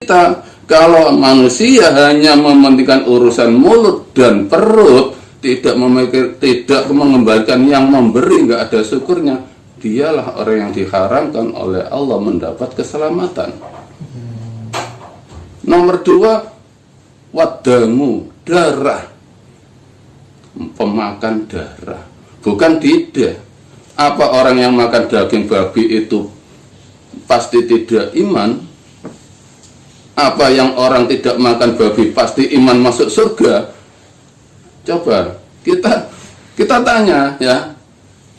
kita. Kalau manusia hanya mementingkan urusan mulut dan perut, tidak mengembalikan yang memberi, nggak ada syukurnya, dialah orang yang diharamkan oleh Allah mendapat keselamatan. Nomor 2, wadamu, darah, pemakan darah. Bukan tidak. Apa orang yang makan daging babi itu pasti tidak iman? Apa yang orang tidak makan babi pasti iman masuk surga? Coba kita tanya ya.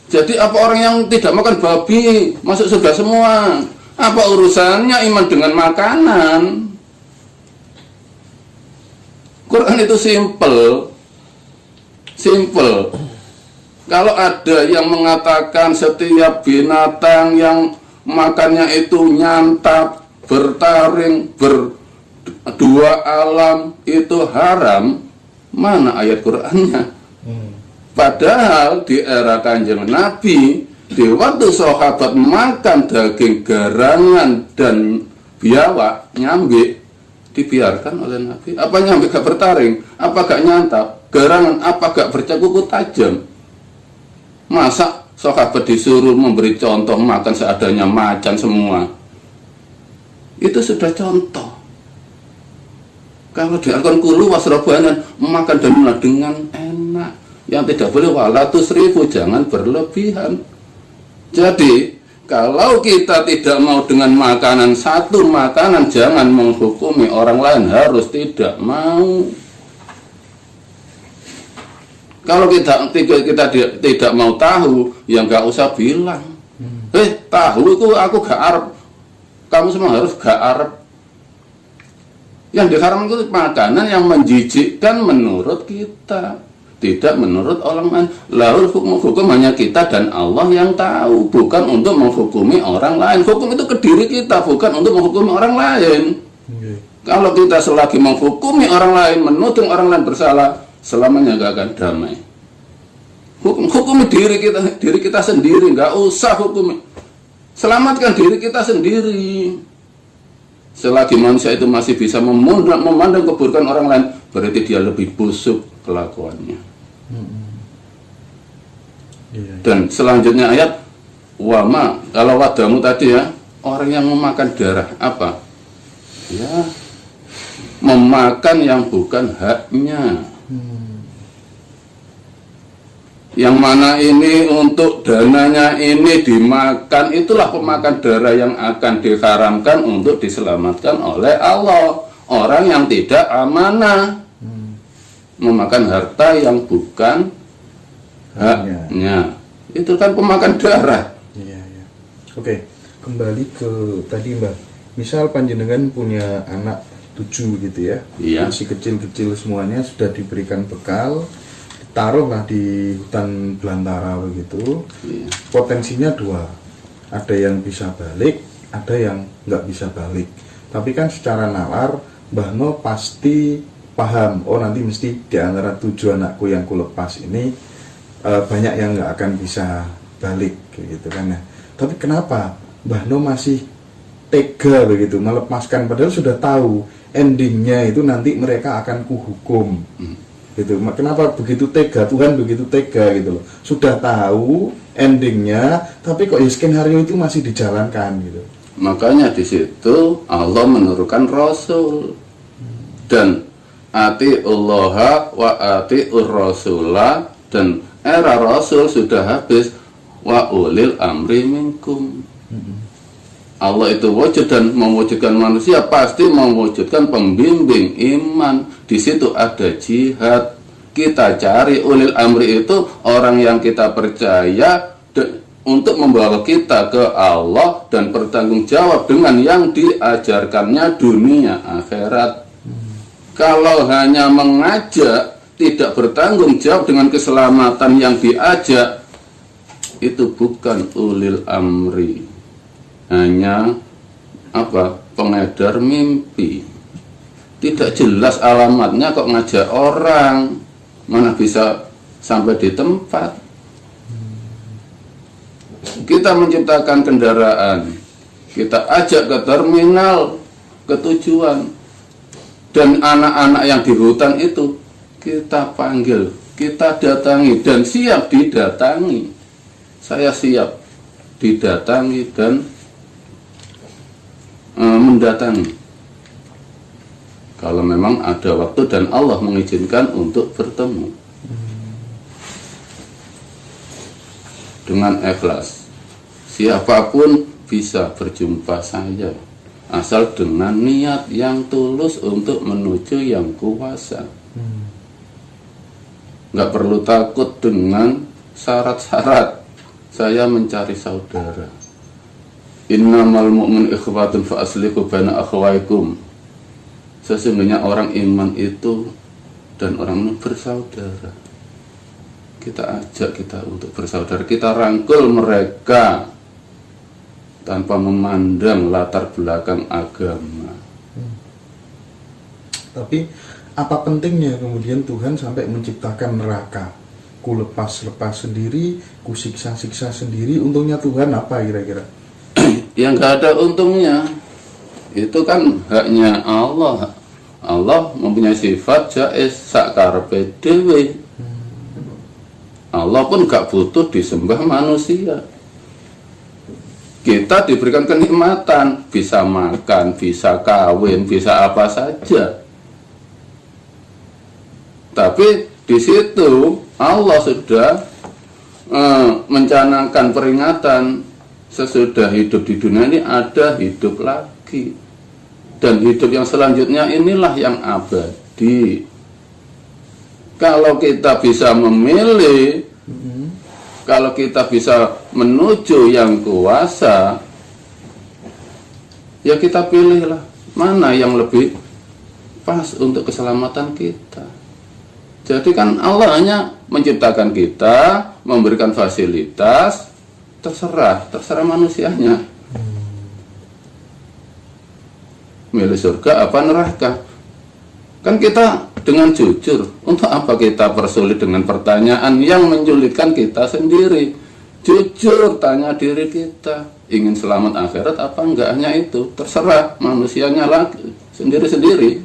Jadi apa orang yang tidak makan babi masuk surga semua? Apa urusannya iman dengan makanan? Quran itu simple. Kalau ada yang mengatakan setiap binatang yang makannya itu nyantap, bertaring, berdua alam itu haram, mana ayat Qur'annya? Padahal di era Kanjeng Nabi, di waktu sahabat makan daging garangan dan biawak, nyambi, dibiarkan oleh Nabi. Apa nyambi gak bertaring? Apa gak nyantap? Garangan apa gak bercekuku tajam? Masa sahabat disuruh memberi contoh makan seadanya macan semua? Itu sudah contoh. Kalau dilakukan kulu wasrobanan, makan dan minum dengan enak. Yang tidak boleh walatus ribu, jangan berlebihan. Jadi kalau kita tidak mau dengan makanan, satu makanan, jangan menghukumi orang lain, harus tidak mau. Kalau kita tidak mau tahu, ya nggak usah bilang. Tahu itu aku gak arep. Kamu semua harus gak arep. Yang diharamkan itu makanan yang menjijikkan menurut kita, tidak menurut orang lain. Lalu hukum hanya kita dan Allah yang tahu, bukan untuk menghukumi orang lain. Hukum itu ke diri kita, bukan untuk menghukumi orang lain. Kalau kita selagi menghukumi orang lain, menuduh orang lain bersalah, selamanya gak akan damai. Hukumi diri kita sendiri, nggak usah hukumi. Selamatkan diri kita sendiri. Selagi manusia itu masih bisa memandang keburukan orang lain, berarti dia lebih busuk kelakuannya. Dan selanjutnya ayat wama, kalau wadamu tadi ya, orang yang memakan darah apa? Ya, memakan yang bukan haknya. Yang mana ini untuk dananya ini dimakan, itulah pemakan darah yang akan diharamkan untuk diselamatkan oleh Allah. Orang yang tidak amanah memakan harta yang bukan haknya, itu kan pemakan darah. Oke, kembali ke tadi Mbak. Misal panjenengan punya anak 7 gitu ya, masih kecil-kecil semuanya, sudah diberikan bekal, taruhlah di hutan belantara begitu. Potensinya 2, ada yang bisa balik, ada yang nggak bisa balik. Tapi kan secara nalar Mbah No pasti paham, oh nanti mesti di antara 7 anakku yang kulepas ini banyak yang nggak akan bisa balik gitu kan ya. Tapi kenapa Mbah No masih tega begitu melepaskan, padahal sudah tahu endingnya itu nanti mereka akan kuhukum gitu. Kenapa begitu tega, Tuhan begitu tega gitu loh, sudah tahu endingnya tapi kok ya skenario itu masih dijalankan gitu. Makanya di situ Allah menurunkan Rasul, dan atiullaha wa atiur rasulah, dan era Rasul sudah habis, wa ulil amri minkum. Allah itu wujud dan mewujudkan manusia pasti mewujudkan pembimbing iman. Di situ ada jihad. Kita cari ulil amri itu orang yang kita percaya untuk membawa kita ke Allah dan bertanggung jawab dengan yang diajarkannya dunia akhirat. Kalau hanya mengajak tidak bertanggung jawab dengan keselamatan yang diajak, itu bukan ulil amri, hanya pengedar mimpi. Tidak jelas alamatnya kok ngajak orang, mana bisa sampai di tempat. Kita menciptakan kendaraan, kita ajak ke terminal, ketujuan. Dan anak-anak yang di hutan itu kita panggil, kita datangi dan siap didatangi. Saya siap didatangi dan mendatangi. Kalau memang ada waktu dan Allah mengizinkan untuk bertemu. Dengan ikhlas. Siapapun bisa berjumpa saya. Asal dengan niat yang tulus untuk menuju yang kuasa. Nggak perlu takut dengan syarat-syarat. Saya mencari saudara. Innamal mu'min ikhwatun fa aslihu baina akhwaikum. Sesungguhnya orang iman itu dan orang iman bersaudara. Kita ajak kita untuk bersaudara, kita rangkul mereka tanpa memandang latar belakang agama. Tapi apa pentingnya kemudian Tuhan sampai menciptakan neraka? Ku lepas sendiri, ku siksa sendiri, untungnya Tuhan apa kira-kira? Yang nggak ada untungnya. Itu kan haknya Allah. Allah mempunyai sifat jaiz sakarepe dhewe. Allah pun gak butuh disembah manusia. Kita diberikan kenikmatan, bisa makan, bisa kawin, bisa apa saja. Tapi di situ Allah sudah mencanangkan peringatan sesudah hidup di dunia ini ada hidup lagi. Dan hidup yang selanjutnya inilah yang abadi. Kalau kita bisa memilih, kalau kita bisa menuju yang kuasa, ya kita pilihlah mana yang lebih pas untuk keselamatan kita. Jadi kan Allah hanya menciptakan kita, memberikan fasilitas, terserah manusianya. Milih surga apa neraka. Kan kita dengan jujur, untuk apa kita persulit dengan pertanyaan yang menyulitkan kita sendiri? Jujur tanya diri kita, ingin selamat akhirat apa enggak? Hanya itu, terserah manusianya lagi, sendiri-sendiri.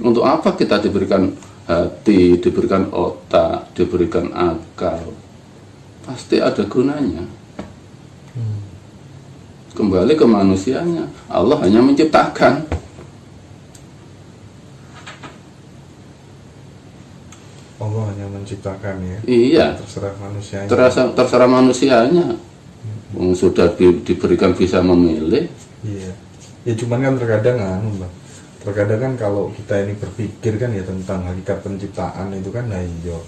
Untuk apa kita diberikan hati, diberikan otak, diberikan akal? Pasti ada gunanya. Kembali ke manusianya, Allah hanya menciptakan. Allah hanya menciptakan ya. Iya. Terserah manusianya. Terserah manusianya. Sudah diberikan bisa memilih. Iya. Ya cuman kan terkadang Mbak. Terkadang kan kalau kita ini berpikir kan ya tentang hakikat penciptaan itu kan nah iya.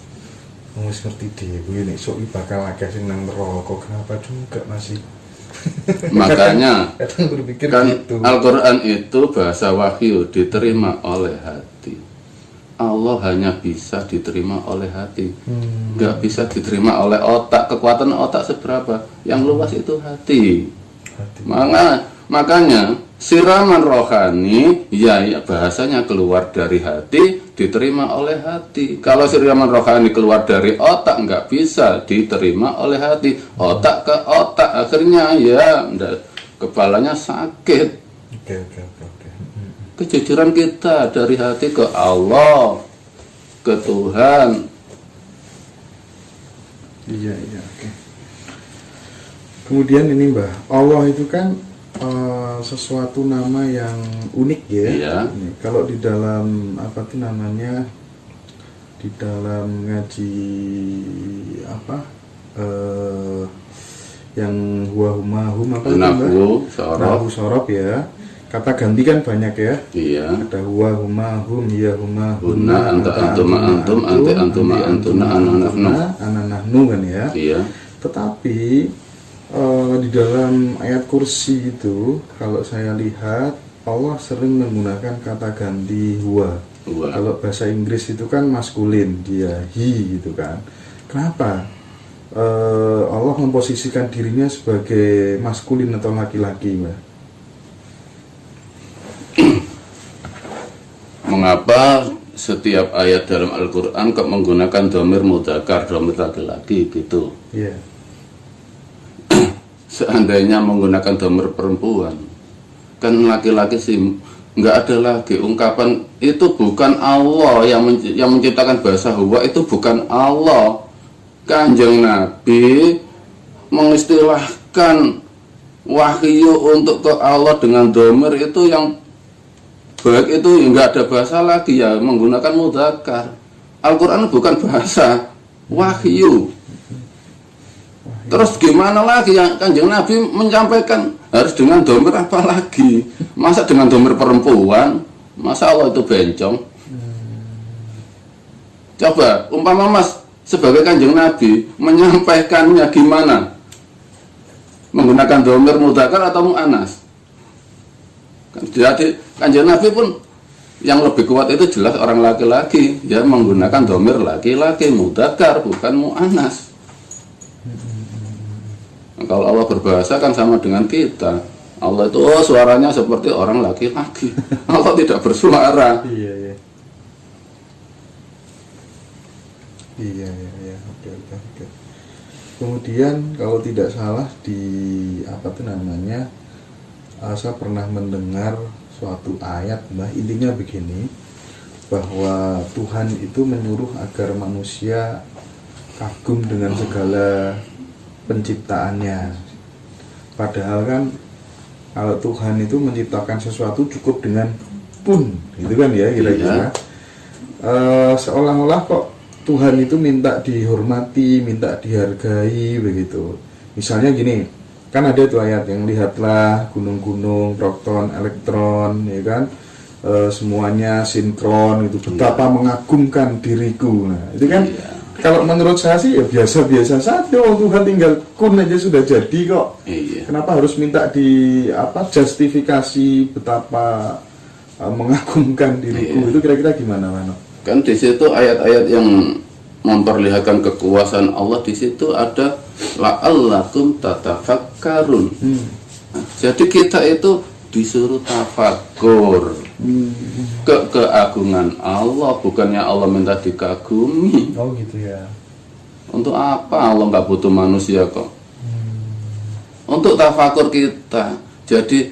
Wis ngerti dhewe nek sok bakal akeh sing nang neraka, kenapa juga masih Makanya berpikir kan gitu. Al-Quran itu bahasa wahyu diterima oleh hati. Allah hanya bisa diterima oleh hati, nggak bisa diterima oleh otak. Kekuatan otak seberapa? Yang luas itu hati. Makanya siraman rohani ya bahasanya keluar dari hati, diterima oleh hati. Kalau siraman rohani keluar dari otak, nggak bisa diterima oleh hati. Otak ke otak, akhirnya ya kepalanya sakit. Oke. Kejujuran kita dari hati ke Allah, ke Tuhan. Iya, oke. Kemudian ini Mbah, Allah itu kan sesuatu nama yang unik ya. Iya. Kalau di dalam apa tuh namanya, di dalam ngaji apa yang huwahumahum apa itu Nahu Sorob ya. Kata ganti kan banyak ya. Iya. Ada huwahumahum ya Huna humahuna antum antuna ananahnu kan ya. Iya. Tetapi di dalam ayat kursi itu kalau saya lihat Allah sering menggunakan kata ganti huwa. Kalau bahasa Inggris itu kan maskulin, dia he gitu kan. Kenapa Allah memposisikan dirinya sebagai maskulin atau laki-laki, Mbak? Mengapa setiap ayat dalam Al-Quran menggunakan dhamir mudzakkar, dhamir laki-laki gitu? Iya. Seandainya menggunakan dhamir perempuan, kan laki-laki sih nggak ada lagi ungkapan itu bukan Allah yang menciptakan bahasa Hawa, itu bukan Allah. Kanjeng Nabi mengistilahkan wahyu untuk ke Allah dengan dhamir itu yang baik, itu nggak ada bahasa lagi ya, menggunakan mudzakkar. Al-Quran bukan bahasa, wahyu. Terus gimana lagi yang Kanjeng Nabi menyampaikan harus dengan dhamir apa lagi? Masa dengan dhamir perempuan? Masa Allah itu bencong? Coba umpama Mas sebagai Kanjeng Nabi menyampaikannya gimana? Menggunakan dhamir mudzakkar atau muannas? Jadi Kanjeng Nabi pun yang lebih kuat itu jelas orang laki-laki, ya menggunakan dhamir laki-laki mudzakkar bukan muannas. Nah, kalau Allah berbahasa kan sama dengan kita. Allah itu suaranya seperti orang laki-laki. Allah tidak bersuara. Iya. Oke. Kemudian kalau tidak salah di apa tuh namanya, saya pernah mendengar suatu ayat, intinya begini, bahwa Tuhan itu menyuruh agar manusia kagum dengan segala penciptaannya. Padahal kan kalau Tuhan itu menciptakan sesuatu cukup dengan pun, gitu kan ya kira-kira. Seolah-olah kok Tuhan itu minta dihormati, minta dihargai begitu. Misalnya gini, kan ada tuh ayat yang lihatlah gunung-gunung, proton, elektron, ya kan, semuanya sinkron, itu betapa mengagumkan diriku. Nah, itu kan kalau menurut saya sih ya biasa-biasa saja. Tuhan tinggal kun aja sudah jadi kok. Kenapa harus minta justifikasi betapa mengagumkan diriku? Itu kira-kira gimana, Mano? Kan di situ ayat-ayat yang memperlihatkan kekuasaan Allah, di situ ada la'allakum tatafakkarun. Nah, jadi kita itu disuruh tafakur keagungan Allah, bukannya Allah minta dikagumi. Oh gitu ya. Untuk apa Allah nggak butuh manusia kok? Untuk tafakur kita. Jadi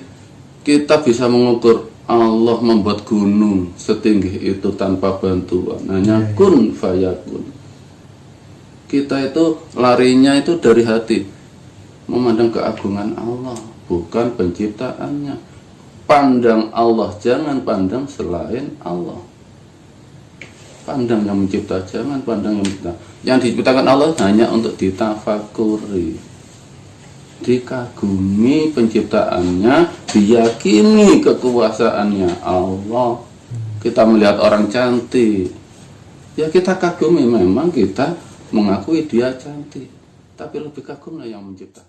kita bisa mengukur Allah membuat gunung setinggi itu tanpa bantuan, hanya kun fayakun. Kita itu larinya itu dari hati, memandang keagungan Allah, bukan penciptaannya. Pandang Allah, jangan pandang selain Allah. Pandang yang mencipta, jangan pandang yang mencipta. Yang diciptakan Allah hanya untuk ditafakuri, dikagumi penciptaannya, diyakini kekuasaannya Allah. Kita melihat orang cantik, ya kita kagumi, memang kita mengakui dia cantik, tapi lebih kagumlah yang mencipta.